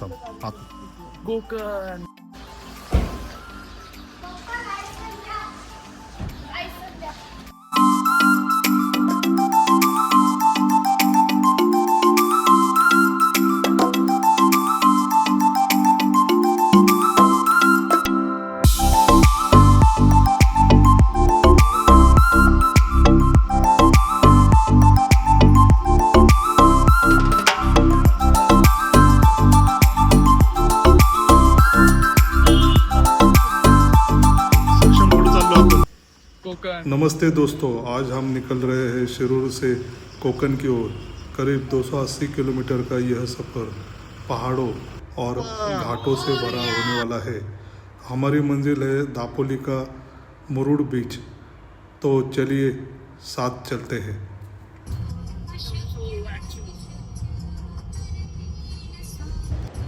चल आत. कोकण. सक्षम कुठे चाललो आपण? कोकण. नमस्ते दोस्तों, आज हम निकल रहे हैं शिरूर से कोकन की ओर. करीब 280 किलोमीटर का यह सफ़र पहाड़ों और घाटों से भरा होने वाला है. हमारी मंजिल है दापोली का मुरुड बीच. तो चलिए साथ चलते हैं.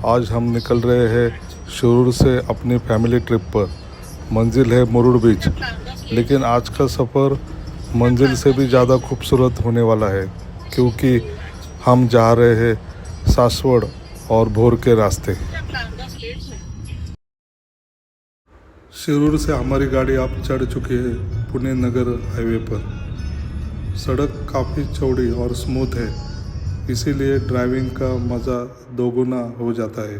आज हम निकल रहे हैं शिरूर से अपनी फैमिली ट्रिप पर. मंजिल है मुरुड बीच, लेकिन आज का सफ़र मंजिल से भी ज़्यादा खूबसूरत होने वाला है, क्योंकि हम जा रहे हैं सासवड़ और भोर के रास्ते. शिरूर से हमारी गाड़ी अब चढ़ चुकी है पुणे नगर हाईवे पर. सड़क काफ़ी चौड़ी और स्मूथ है, इसीलिए ड्राइविंग का मज़ा दोगुना हो जाता है.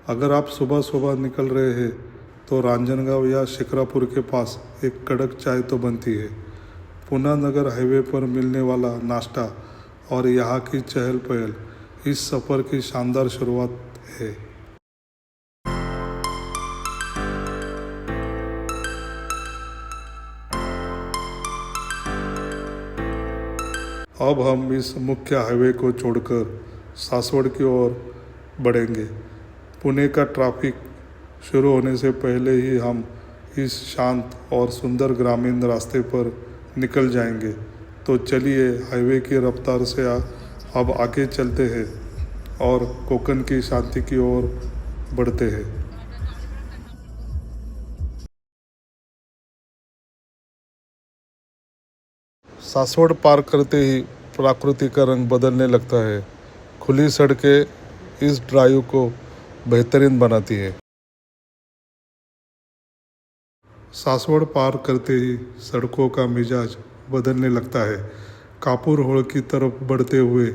अगर आप सुबह सुबह निकल रहे हैं तो रांजनगांव या शिक्रापुर के पास एक कड़क चाय तो बनती है. पुणे नगर हाईवे पर मिलने वाला नाश्ता और यहाँ की चहल पहल इस सफ़र की शानदार शुरुआत है. अब हम इस मुख्य हाईवे को छोड़कर सासवड़ की ओर बढ़ेंगे. पुणे का ट्रैफिक शुरू होने से पहले ही हम इस शांत और सुंदर ग्रामीण रास्ते पर निकल जाएंगे. तो चलिए हाईवे की रफ्तार से अब आगे चलते हैं और कोकन की शांति की ओर बढ़ते हैं. सासवड़ पार करते ही प्रकृति का रंग बदलने लगता है. खुली सड़कें इस ड्राइव को बेहतरीन बनाती है. सासवड़ पार करते ही सड़कों का मिजाज बदलने लगता है. कापुर होड़ की तरफ बढ़ते हुए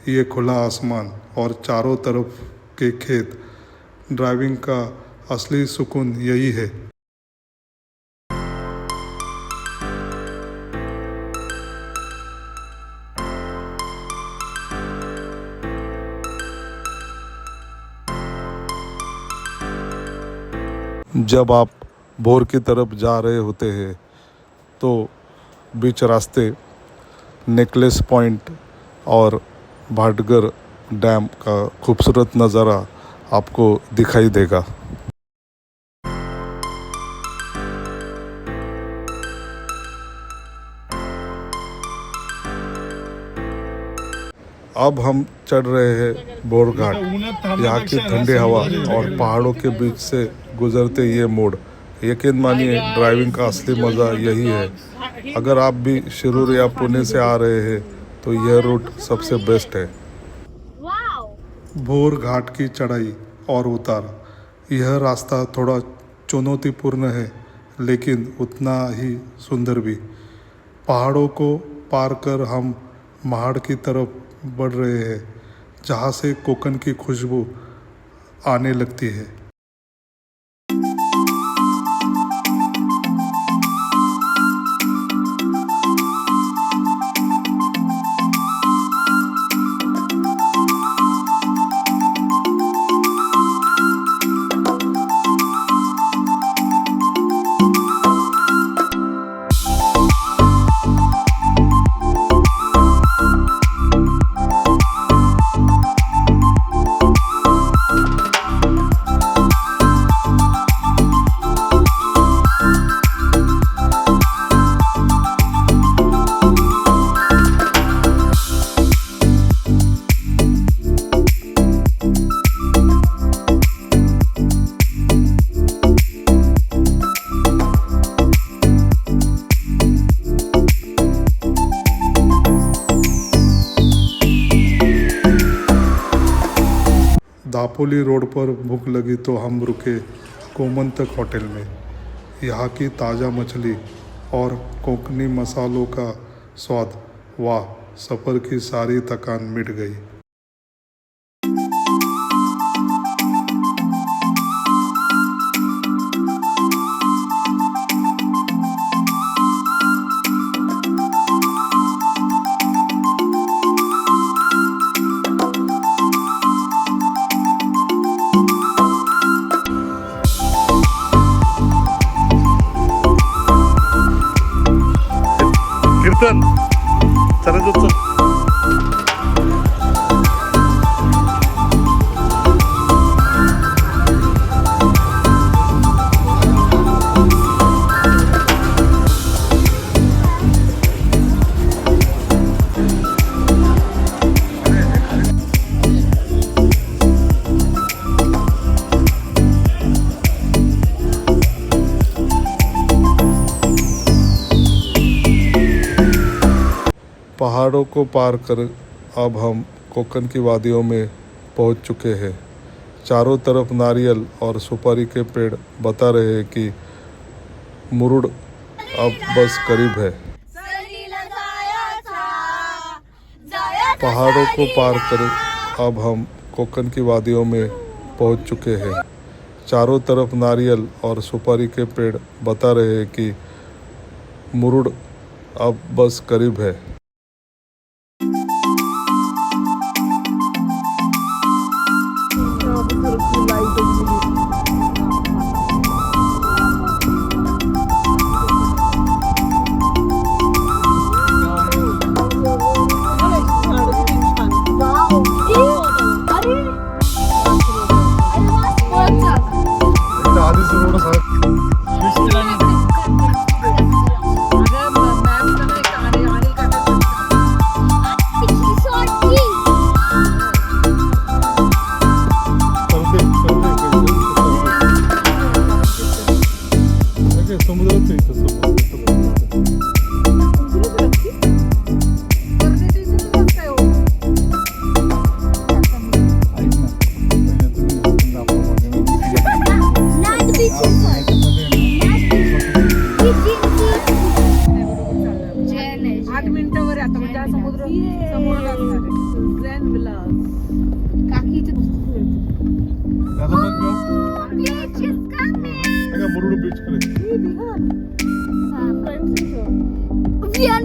ये खुला आसमान और चारों तरफ के खेत, ड्राइविंग का असली सुकून यही है. जब आप भोर की तरफ जा रहे होते हैं तो बीच रास्ते नेकलेस पॉइंट और भाटगर डैम का खूबसूरत नज़ारा आपको दिखाई देगा. अब हम चढ़ रहे हैं बोर घाट. यहाँ की ठंडी हवा और पहाड़ों के बीच से गुजरते ये मोड़, यकीन मानिए ड्राइविंग का असली मज़ा यही है. अगर आप भी शिरूर या पुणे से आ रहे हैं तो यह रूट सबसे बेस्ट है. भोर घाट की चढ़ाई और उतार. यह रास्ता थोड़ा चुनौतीपूर्ण है, लेकिन उतना ही सुंदर भी. पहाड़ों को पार कर हम महाड़ की तरफ बढ़ रहे हैं, जहाँ से कोकन की खुशबू आने लगती है. दापोली रोड पर भूख लगी तो हम रुके कोमंतक होटल में। यहाँ की ताज़ा मछली और कोंकणी मसालों का स्वाद, वाह, सफ़र की सारी थकान मिट गई। कीर्तन चल पहाड़ों को पार कर अब हम कोकन की वादियों में पहुंच चुके हैं। चारों तरफ नारियल और सुपारी के पेड़ बता रहे हैं कि मुरुड अब बस करीब है। पहाड़ों को पार कर अब हम कोकन की वादियों में पहुंच चुके हैं। चारों तरफ नारियल और सुपारी के पेड़ बता रहे हैं कि मुरुड अब बस करीब है।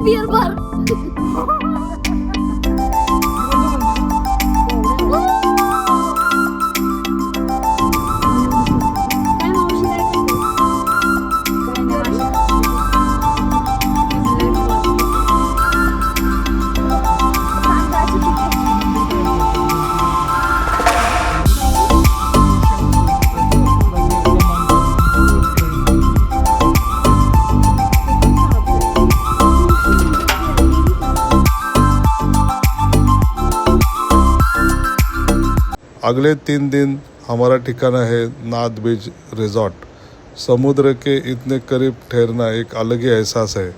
बियर बार अगले 3 दिन हमारा ठिकाना है नाद बीच रिजॉर्ट। समुद्र के इतने करीब ठहरना एक अलग ही एहसास है।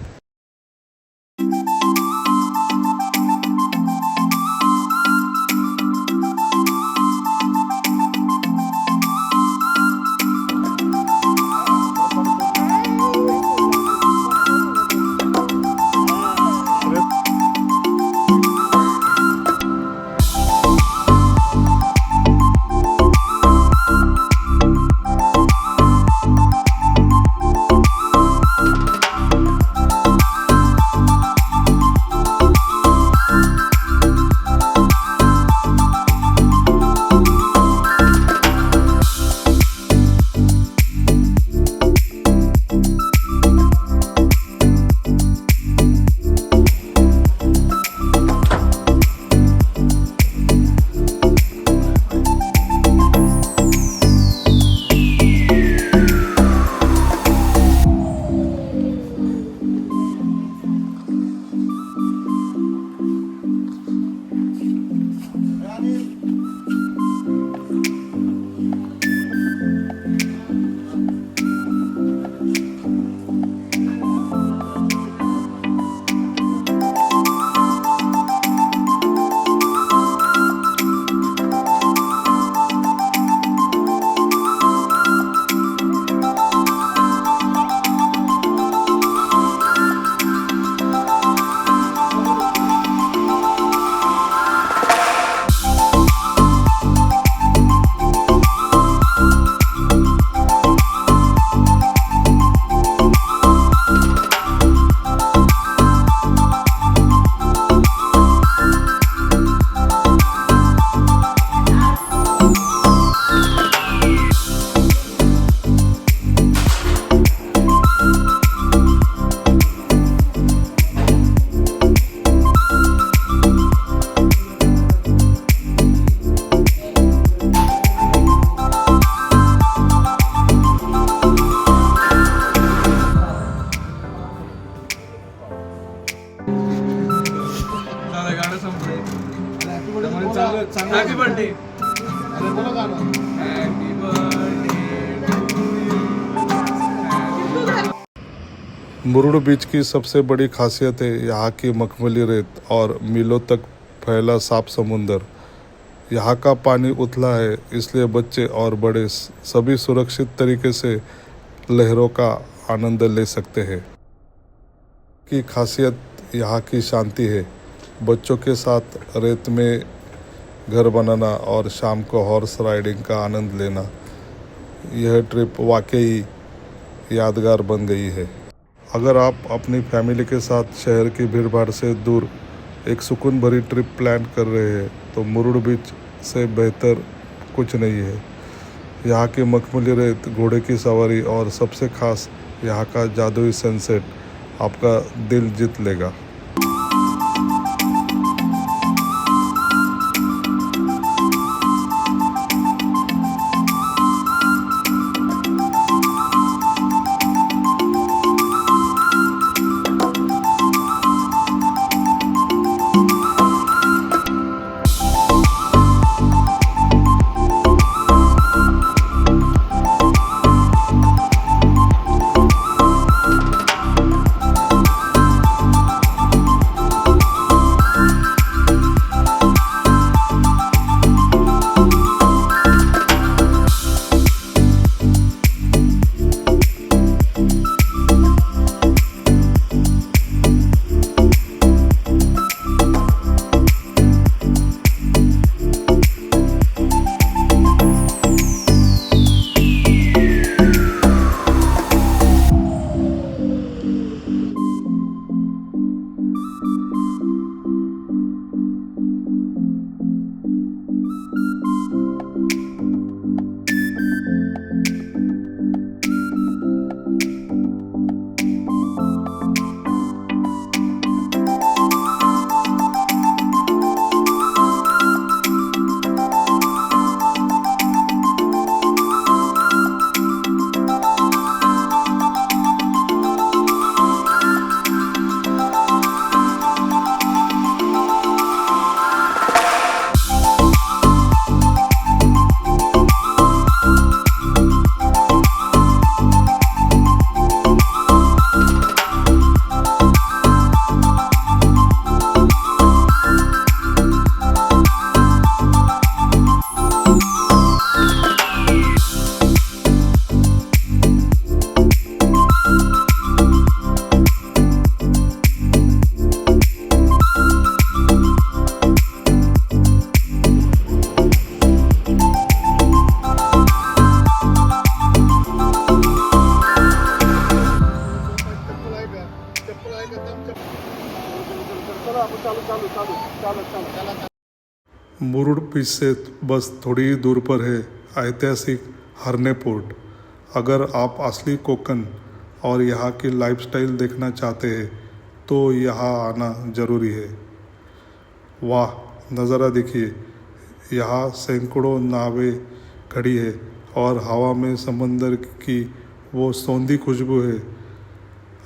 मुरुड बीच की सबसे बड़ी खासियत है यहाँ की मखमली रेत और मीलों तक फैला साफ समुंदर। यहाँ का पानी उथला है, इसलिए बच्चे और बड़े सभी सुरक्षित तरीके से लहरों का आनंद ले सकते हैं। की खासियत यहाँ की शांति है। बच्चों के साथ रेत में घर बनाना और शाम को हॉर्स राइडिंग का आनंद लेना, यह ट्रिप वाकई यादगार बन गई है। अगर आप अपनी फैमिली के साथ शहर की भीड़भाड़ से दूर एक सुकून भरी ट्रिप प्लान कर रहे हैं तो मुरुड बीच से बेहतर कुछ नहीं है। यहाँ की मखमली रेत, घोड़े की सवारी और सबसे खास यहाँ का जादुई सनसेट आपका दिल जीत लेगा। मुरुड बीच से बस थोड़ी ही दूर पर है ऐतिहासिक हरने पोर्ट। अगर आप असली कोकण और यहाँ की लाइफस्टाइल देखना चाहते हैं तो यहाँ आना ज़रूरी है। वाह, नज़ारा देखिए, यहाँ सैकड़ों नावें खड़ी है और हवा में समंदर की वो सौंधी खुशबू है।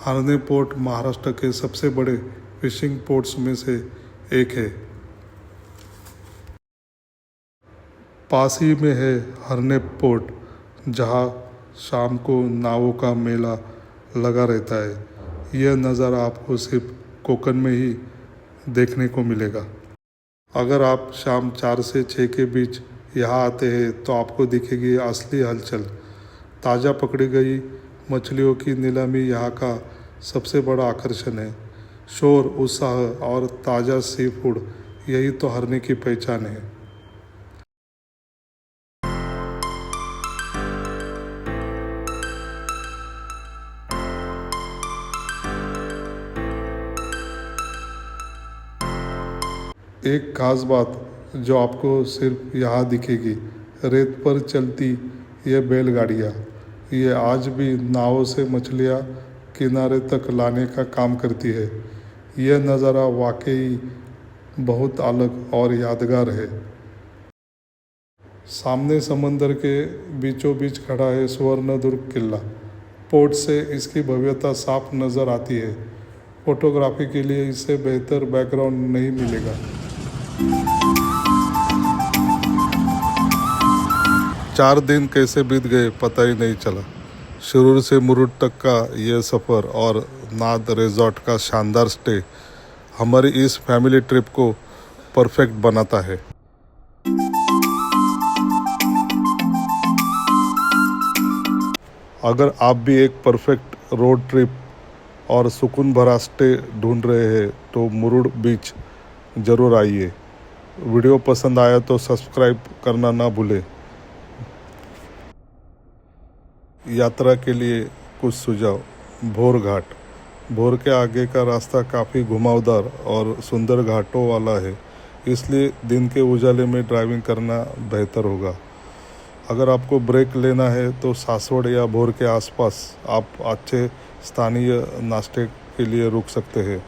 हरने पोर्ट महाराष्ट्र के सबसे बड़े फिशिंग पोर्ट्स में से एक है। पास ही में है हरने पोर्ट, जहाँ शाम को नावों का मेला लगा रहता है। यह नज़ारा आपको सिर्फ कोकण में ही देखने को मिलेगा। अगर आप शाम 4 से 6 के बीच यहाँ आते हैं तो आपको दिखेगी असली हलचल। ताज़ा पकड़ी गई मछलियों की नीलामी यहाँ का सबसे बड़ा आकर्षण है। शोर, उत्साह और ताज़ा सी फूड, यही तो हरने की पहचान है। एक खास बात जो आपको सिर्फ यहाँ दिखेगी, रेत पर चलती ये बैलगाड़ियाँ, ये आज भी नावों से मछलियाँ किनारे तक लाने का काम करती है। यह नज़ारा वाकई बहुत अलग और यादगार है। सामने समंदर के बीचों बीच खड़ा है स्वर्णदुर्ग किला। पोर्ट से इसकी भव्यता साफ नज़र आती है। फोटोग्राफी के लिए इससे बेहतर बैकग्राउंड नहीं मिलेगा। 4 दिन कैसे बीत गए पता ही नहीं चला। शिरूर से मुरुड तक का यह सफ़र और नाद रिजॉर्ट का शानदार स्टे हमारी इस फैमिली ट्रिप को परफेक्ट बनाता है। अगर आप भी एक परफेक्ट रोड ट्रिप और सुकून भरा स्टे ढूंढ रहे हैं तो मुरुड बीच ज़रूर आइए। वीडियो पसंद आया तो सब्सक्राइब करना ना भूलें। यात्रा के लिए कुछ सुझाव। भोर घाट। भोर के आगे का रास्ता काफ़ी घुमावदार और सुंदर घाटों वाला है, इसलिए दिन के उजाले में ड्राइविंग करना बेहतर होगा। अगर आपको ब्रेक लेना है तो सासवड़ या भोर के आसपास आप अच्छे स्थानीय नाश्ते के लिए रुक सकते हैं।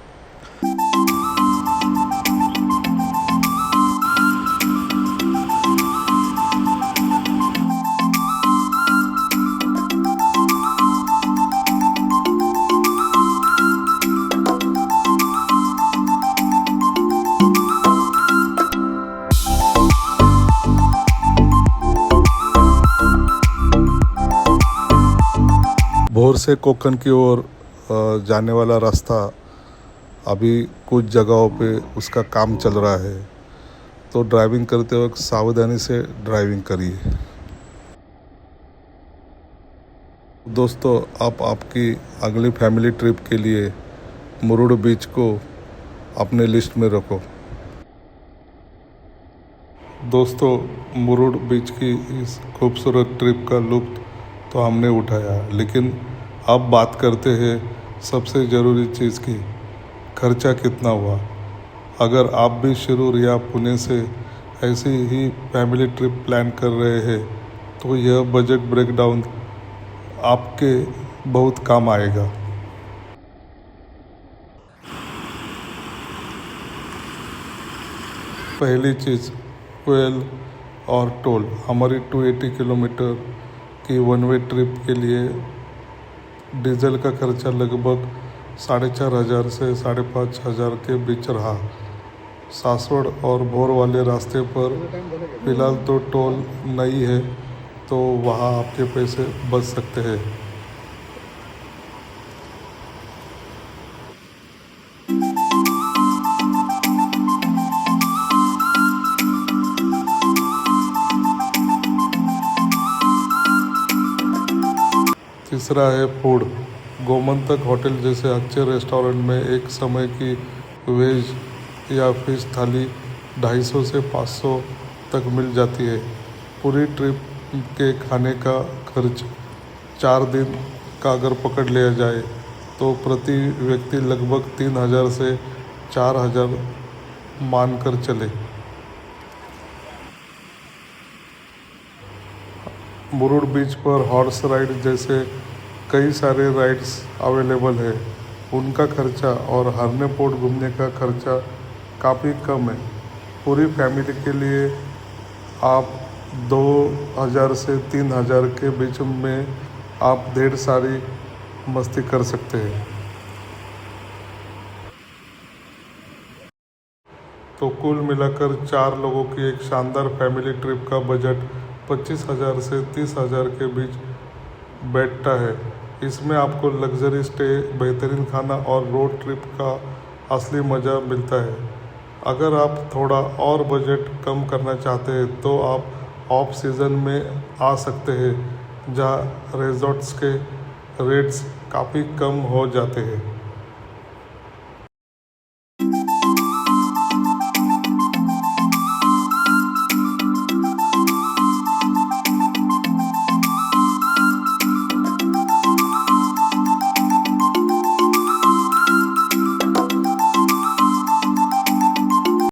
भोर से कोकण की ओर जाने वाला रास्ता अभी कुछ जगहों पे उसका काम चल रहा है, तो ड्राइविंग करते वक्त सावधानी से ड्राइविंग करिए। दोस्तों, आप आपकी अगली फैमिली ट्रिप के लिए मुरुड बीच को अपने लिस्ट में रखो। दोस्तों, मुरुड बीच की इस खूबसूरत ट्रिप का लुत्फ़ तो हमने उठाया, लेकिन अब बात करते हैं सबसे ज़रूरी चीज़ की, खर्चा कितना हुआ। अगर आप भी शिरूर या पुणे से ऐसी ही फैमिली ट्रिप प्लान कर रहे हैं तो यह बजट ब्रेकडाउन आपके बहुत काम आएगा। पहली चीज़, फ्यूल और टोल। हमारी 280 किलोमीटर की वन वे ट्रिप के लिए डीजल का खर्चा लगभग 4,500 से 5,500 के बीच रहा। सासवड़ और भोर वाले रास्ते पर फ़िलहाल तो टोल नहीं है, तो वहाँ आपके पैसे बच सकते हैं। तीसरा है फूड। गोमंतक होटल जैसे अच्छे रेस्टोरेंट में एक समय की वेज या फिश थाली 250 से 500 तक मिल जाती है। पूरी ट्रिप के खाने का खर्च 4 दिन का अगर पकड़ लिया जाए तो प्रति व्यक्ति लगभग 3,000 से 4,000 मानकर चले। मुरुड बीच पर हॉर्स राइड जैसे कई सारे राइड्स अवेलेबल है। उनका खर्चा और हरने पोर्ट घूमने का खर्चा काफ़ी कम है। पूरी फैमिली के लिए आप 2,000 से 3,000 के बीच में आप ढेर सारी मस्ती कर सकते हैं। तो कुल मिलाकर 4 लोगों की एक शानदार फैमिली ट्रिप का बजट 25,000 से 30,000 के बीच बैठता है। इसमें आपको लग्जरी स्टे, बेहतरीन खाना और रोड ट्रिप का असली मज़ा मिलता है। अगर आप थोड़ा और बजट कम करना चाहते हैं तो आप ऑफ सीज़न में आ सकते हैं, जहां रिजॉर्ट्स के रेट्स काफ़ी कम हो जाते हैं।